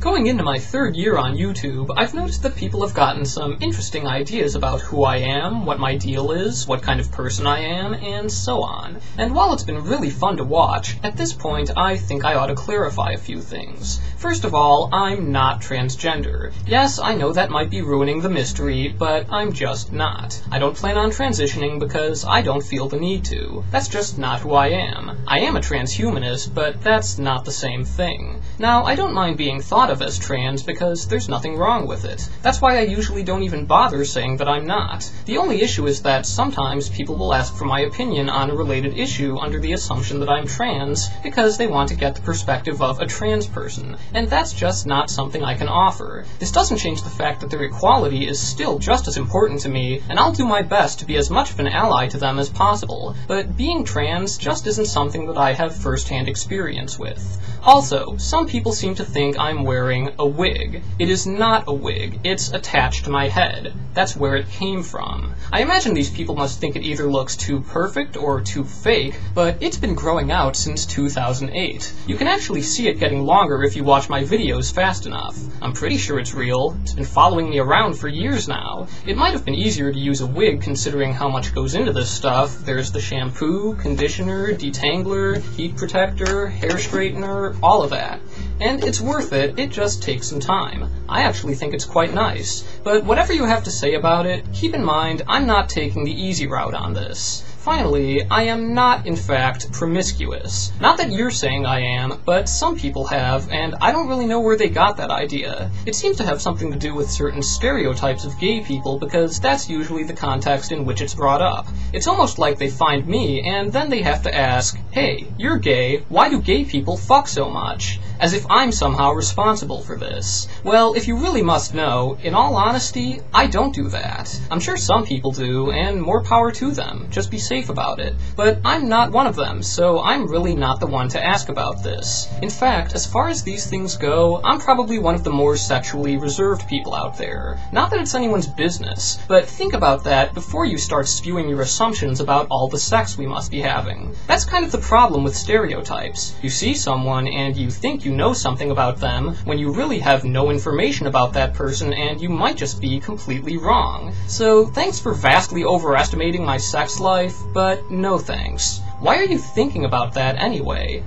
Going into my third year on YouTube, I've noticed that people have gotten some interesting ideas about who I am, what my deal is, what kind of person I am, and so on. And while it's been really fun to watch, at this point I think I ought to clarify a few things. First of all, I'm not transgender. Yes, I know that might be ruining the mystery, but I'm just not. I don't plan on transitioning because I don't feel the need to. That's just not who I am. I am a transhumanist, but that's not the same thing. Now, I don't mind being thought of as trans because there's nothing wrong with it. That's why I usually don't even bother saying that I'm not. The only issue is that sometimes people will ask for my opinion on a related issue under the assumption that I'm trans because they want to get the perspective of a trans person, and that's just not something I can offer. This doesn't change the fact that their equality is still just as important to me, and I'll do my best to be as much of an ally to them as possible, but being trans just isn't something that I have first-hand experience with. Also, some people seem to think I'm wearing a wig. It is not a wig, it's attached to my head. That's where it came from. I imagine these people must think it either looks too perfect or too fake, but it's been growing out since 2008. You can actually see it getting longer if you watch my videos fast enough. I'm pretty sure it's real. It's been following me around for years now. It might have been easier to use a wig considering how much goes into this stuff. There's the shampoo, conditioner, detangler, heat protector, hair straightener, all of that. And it's worth it, it just takes some time. I actually think it's quite nice. But whatever you have to say about it, keep in mind I'm not taking the easy route on this. Finally, I am not, in fact, promiscuous. Not that you're saying I am, but some people have, and I don't really know where they got that idea. It seems to have something to do with certain stereotypes of gay people, because that's usually the context in which it's brought up. It's almost like they find me, and then they have to ask, hey, you're gay, why do gay people fuck so much? As if I'm somehow responsible for this. Well, if you really must know, in all honesty, I don't do that. I'm sure some people do, and more power to them. Just be safe about it. But I'm not one of them, so I'm really not the one to ask about this. In fact, as far as these things go, I'm probably one of the more sexually reserved people out there. Not that it's anyone's business, but think about that before you start spewing your assumptions about all the sex we must be having. That's kind of the problem with stereotypes. You see someone and you think you know something about them when you really have no information about that person and you might just be completely wrong. So thanks for vastly overestimating my sex life, but no thanks. Why are you thinking about that anyway?